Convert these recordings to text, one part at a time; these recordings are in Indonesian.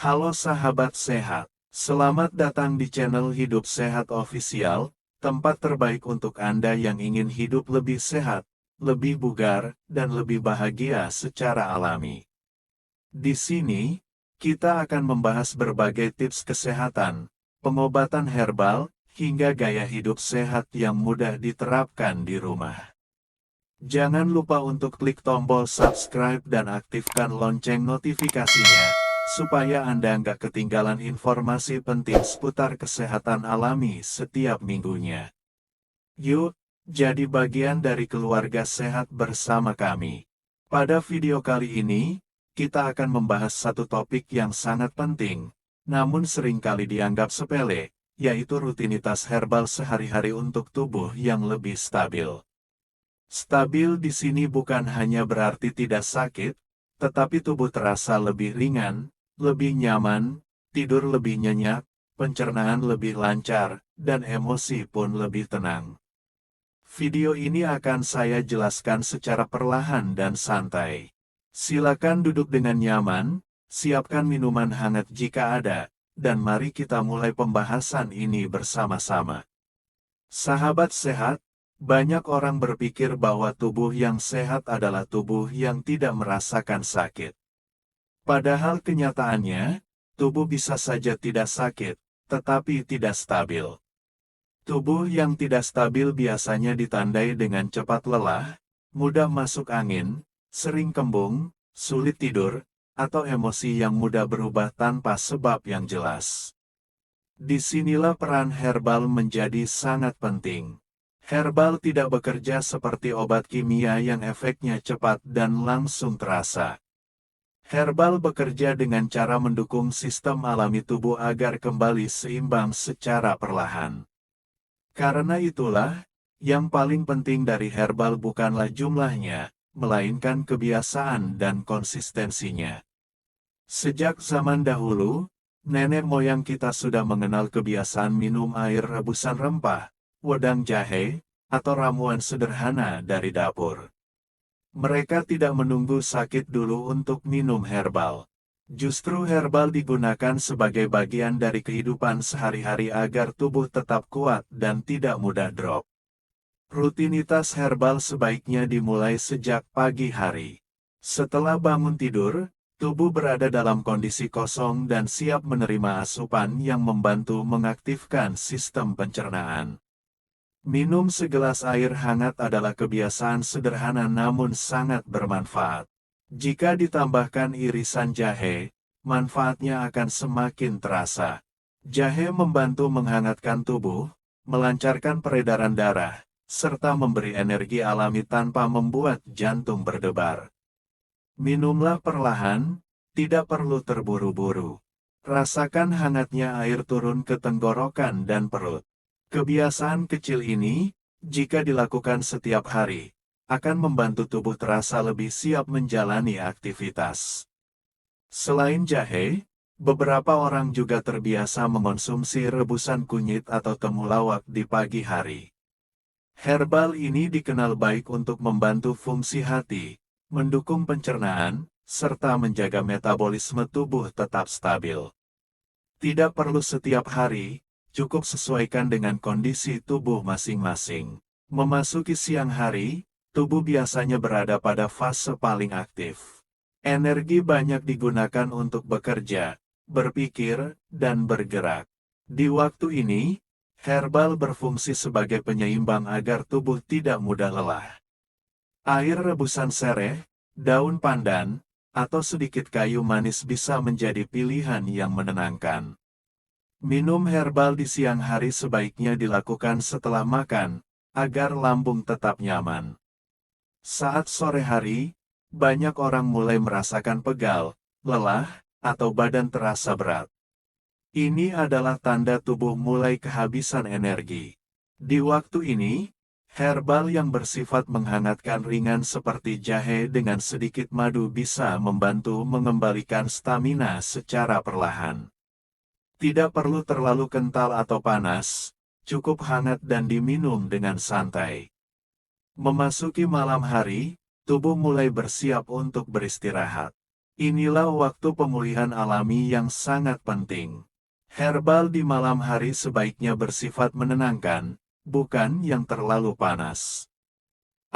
Halo sahabat sehat, selamat datang di channel Hidup Sehat Official, tempat terbaik untuk Anda yang ingin hidup lebih sehat, lebih bugar, dan lebih bahagia secara alami. Di sini, kita akan membahas berbagai tips kesehatan, pengobatan herbal, hingga gaya hidup sehat yang mudah diterapkan di rumah. Jangan lupa untuk klik tombol subscribe dan aktifkan lonceng notifikasinya, supaya Anda nggak ketinggalan informasi penting seputar kesehatan alami setiap minggunya. Yuk, jadi bagian dari keluarga sehat bersama kami. Pada video kali ini, kita akan membahas satu topik yang sangat penting, namun seringkali dianggap sepele, yaitu rutinitas herbal sehari-hari untuk tubuh yang lebih stabil. Stabil di sini bukan hanya berarti tidak sakit, tetapi tubuh terasa lebih ringan, lebih nyaman, tidur lebih nyenyak, pencernaan lebih lancar, dan emosi pun lebih tenang. Video ini akan saya jelaskan secara perlahan dan santai. Silakan duduk dengan nyaman, siapkan minuman hangat jika ada, dan mari kita mulai pembahasan ini bersama-sama. Sahabat sehat, banyak orang berpikir bahwa tubuh yang sehat adalah tubuh yang tidak merasakan sakit. Padahal kenyataannya, tubuh bisa saja tidak sakit, tetapi tidak stabil. Tubuh yang tidak stabil biasanya ditandai dengan cepat lelah, mudah masuk angin, sering kembung, sulit tidur, atau emosi yang mudah berubah tanpa sebab yang jelas. Disinilah peran herbal menjadi sangat penting. Herbal tidak bekerja seperti obat kimia yang efeknya cepat dan langsung terasa. Herbal bekerja dengan cara mendukung sistem alami tubuh agar kembali seimbang secara perlahan. Karena itulah, yang paling penting dari herbal bukanlah jumlahnya, melainkan kebiasaan dan konsistensinya. Sejak zaman dahulu, nenek moyang kita sudah mengenal kebiasaan minum air rebusan rempah, wedang jahe, atau ramuan sederhana dari dapur. Mereka tidak menunggu sakit dulu untuk minum herbal. Justru herbal digunakan sebagai bagian dari kehidupan sehari-hari agar tubuh tetap kuat dan tidak mudah drop. Rutinitas herbal sebaiknya dimulai sejak pagi hari. Setelah bangun tidur, tubuh berada dalam kondisi kosong dan siap menerima asupan yang membantu mengaktifkan sistem pencernaan. Minum segelas air hangat adalah kebiasaan sederhana namun sangat bermanfaat. Jika ditambahkan irisan jahe, manfaatnya akan semakin terasa. Jahe membantu menghangatkan tubuh, melancarkan peredaran darah, serta memberi energi alami tanpa membuat jantung berdebar. Minumlah perlahan, tidak perlu terburu-buru. Rasakan hangatnya air turun ke tenggorokan dan perut. Kebiasaan kecil ini, jika dilakukan setiap hari, akan membantu tubuh terasa lebih siap menjalani aktivitas. Selain jahe, beberapa orang juga terbiasa mengonsumsi rebusan kunyit atau temulawak di pagi hari. Herbal ini dikenal baik untuk membantu fungsi hati, mendukung pencernaan, serta menjaga metabolisme tubuh tetap stabil. Tidak perlu setiap hari, cukup sesuaikan dengan kondisi tubuh masing-masing. Memasuki siang hari, tubuh biasanya berada pada fase paling aktif. Energi banyak digunakan untuk bekerja, berpikir, dan bergerak. Di waktu ini, herbal berfungsi sebagai penyeimbang agar tubuh tidak mudah lelah. Air rebusan sereh, daun pandan, atau sedikit kayu manis bisa menjadi pilihan yang menenangkan. Minum herbal di siang hari sebaiknya dilakukan setelah makan, agar lambung tetap nyaman. Saat sore hari, banyak orang mulai merasakan pegal, lelah, atau badan terasa berat. Ini adalah tanda tubuh mulai kehabisan energi. Di waktu ini, herbal yang bersifat menghangatkan ringan seperti jahe dengan sedikit madu bisa membantu mengembalikan stamina secara perlahan. Tidak perlu terlalu kental atau panas, cukup hangat dan diminum dengan santai. Memasuki malam hari, tubuh mulai bersiap untuk beristirahat. Inilah waktu pemulihan alami yang sangat penting. Herbal di malam hari sebaiknya bersifat menenangkan, bukan yang terlalu panas.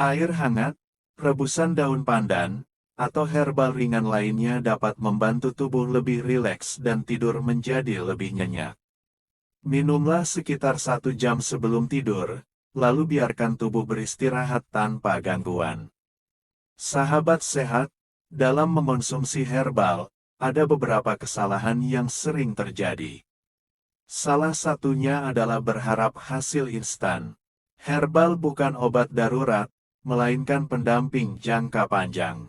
Air hangat, rebusan daun pandan, atau herbal ringan lainnya dapat membantu tubuh lebih rileks dan tidur menjadi lebih nyenyak. Minumlah sekitar 1 jam sebelum tidur, lalu biarkan tubuh beristirahat tanpa gangguan. Sahabat sehat, dalam mengonsumsi herbal, ada beberapa kesalahan yang sering terjadi. Salah satunya adalah berharap hasil instan. Herbal bukan obat darurat, melainkan pendamping jangka panjang.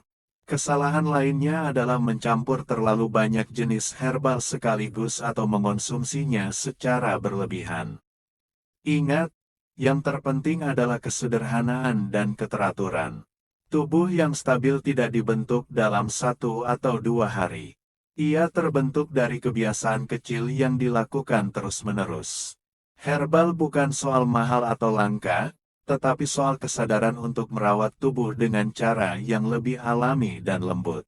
Kesalahan lainnya adalah mencampur terlalu banyak jenis herbal sekaligus atau mengonsumsinya secara berlebihan. Ingat, yang terpenting adalah kesederhanaan dan keteraturan. Tubuh yang stabil tidak dibentuk dalam 1 atau 2 hari. Ia terbentuk dari kebiasaan kecil yang dilakukan terus-menerus. Herbal bukan soal mahal atau langka, tetapi soal kesadaran untuk merawat tubuh dengan cara yang lebih alami dan lembut.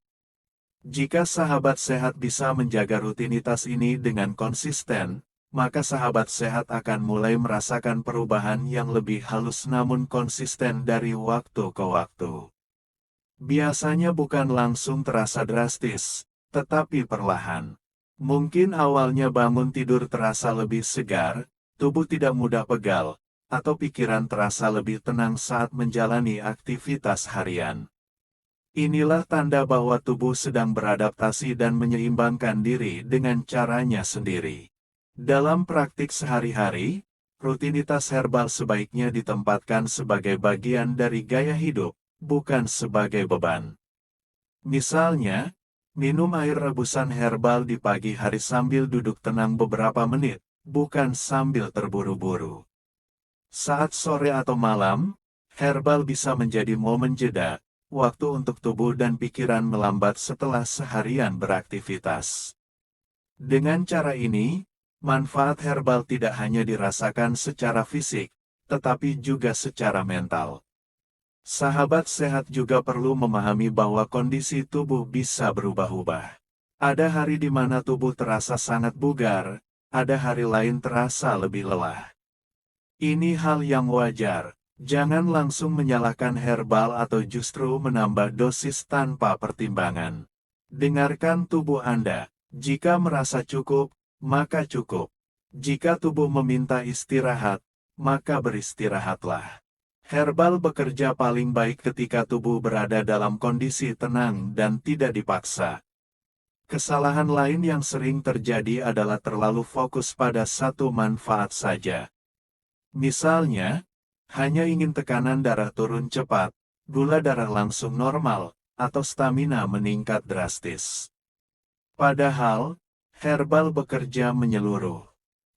Jika sahabat sehat bisa menjaga rutinitas ini dengan konsisten, maka sahabat sehat akan mulai merasakan perubahan yang lebih halus namun konsisten dari waktu ke waktu. Biasanya bukan langsung terasa drastis, tetapi perlahan. Mungkin awalnya bangun tidur terasa lebih segar, tubuh tidak mudah pegal, atau pikiran terasa lebih tenang saat menjalani aktivitas harian. Inilah tanda bahwa tubuh sedang beradaptasi dan menyeimbangkan diri dengan caranya sendiri. Dalam praktik sehari-hari, rutinitas herbal sebaiknya ditempatkan sebagai bagian dari gaya hidup, bukan sebagai beban. Misalnya, minum air rebusan herbal di pagi hari sambil duduk tenang beberapa menit, bukan sambil terburu-buru. Saat sore atau malam, herbal bisa menjadi momen jeda, waktu untuk tubuh dan pikiran melambat setelah seharian beraktivitas. Dengan cara ini, manfaat herbal tidak hanya dirasakan secara fisik, tetapi juga secara mental. Sahabat sehat juga perlu memahami bahwa kondisi tubuh bisa berubah-ubah. Ada hari di mana tubuh terasa sangat bugar, ada hari lain terasa lebih lelah. Ini hal yang wajar. Jangan langsung menyalahkan herbal atau justru menambah dosis tanpa pertimbangan. Dengarkan tubuh Anda. Jika merasa cukup, maka cukup. Jika tubuh meminta istirahat, maka beristirahatlah. Herbal bekerja paling baik ketika tubuh berada dalam kondisi tenang dan tidak dipaksa. Kesalahan lain yang sering terjadi adalah terlalu fokus pada satu manfaat saja. Misalnya, hanya ingin tekanan darah turun cepat, gula darah langsung normal, atau stamina meningkat drastis. Padahal, herbal bekerja menyeluruh.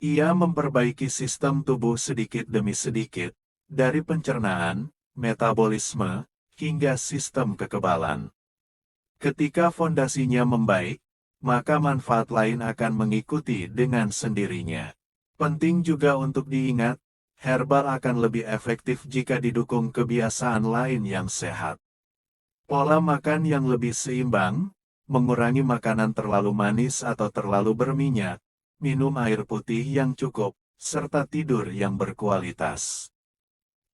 Ia memperbaiki sistem tubuh sedikit demi sedikit, dari pencernaan, metabolisme, hingga sistem kekebalan. Ketika fondasinya membaik, maka manfaat lain akan mengikuti dengan sendirinya. Penting juga untuk diingat, herbal akan lebih efektif jika didukung kebiasaan lain yang sehat. Pola makan yang lebih seimbang, mengurangi makanan terlalu manis atau terlalu berminyak, minum air putih yang cukup, serta tidur yang berkualitas.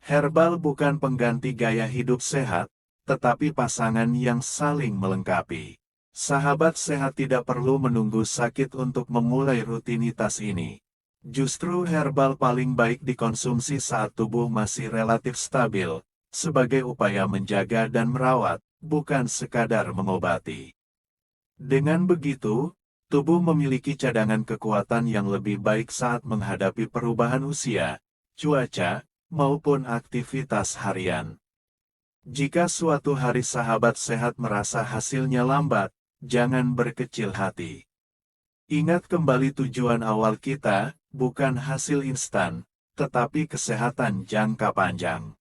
Herbal bukan pengganti gaya hidup sehat, tetapi pasangan yang saling melengkapi. Sahabat sehat tidak perlu menunggu sakit untuk memulai rutinitas ini. Justru herbal paling baik dikonsumsi saat tubuh masih relatif stabil, sebagai upaya menjaga dan merawat, bukan sekadar mengobati. Dengan begitu, tubuh memiliki cadangan kekuatan yang lebih baik saat menghadapi perubahan usia, cuaca, maupun aktivitas harian. Jika suatu hari sahabat sehat merasa hasilnya lambat, jangan berkecil hati. Ingat kembali tujuan awal kita, bukan hasil instan, tetapi kesehatan jangka panjang.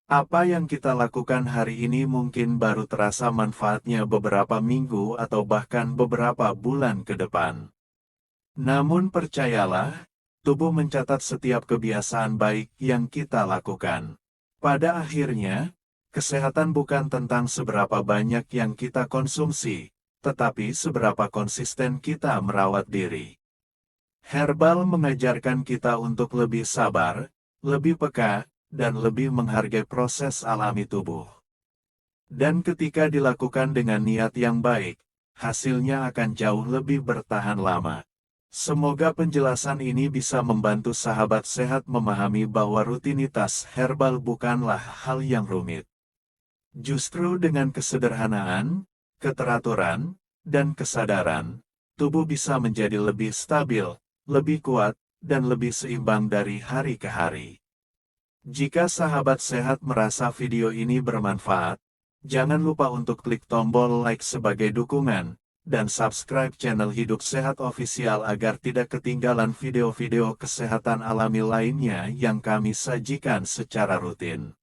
Apa yang kita lakukan hari ini mungkin baru terasa manfaatnya beberapa minggu atau bahkan beberapa bulan ke depan. Namun percayalah, tubuh mencatat setiap kebiasaan baik yang kita lakukan. Pada akhirnya, kesehatan bukan tentang seberapa banyak yang kita konsumsi, tetapi seberapa konsisten kita merawat diri. Herbal mengajarkan kita untuk lebih sabar, lebih peka, dan lebih menghargai proses alami tubuh. Dan ketika dilakukan dengan niat yang baik, hasilnya akan jauh lebih bertahan lama. Semoga penjelasan ini bisa membantu sahabat sehat memahami bahwa rutinitas herbal bukanlah hal yang rumit. Justru dengan kesederhanaan, keteraturan, dan kesadaran, tubuh bisa menjadi lebih stabil, lebih kuat, dan lebih seimbang dari hari ke hari. Jika sahabat sehat merasa video ini bermanfaat, jangan lupa untuk klik tombol like sebagai dukungan, dan subscribe channel Hidup Sehat Official agar tidak ketinggalan video-video kesehatan alami lainnya yang kami sajikan secara rutin.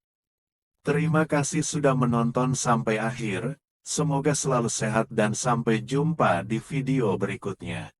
Terima kasih sudah menonton sampai akhir, semoga selalu sehat dan sampai jumpa di video berikutnya.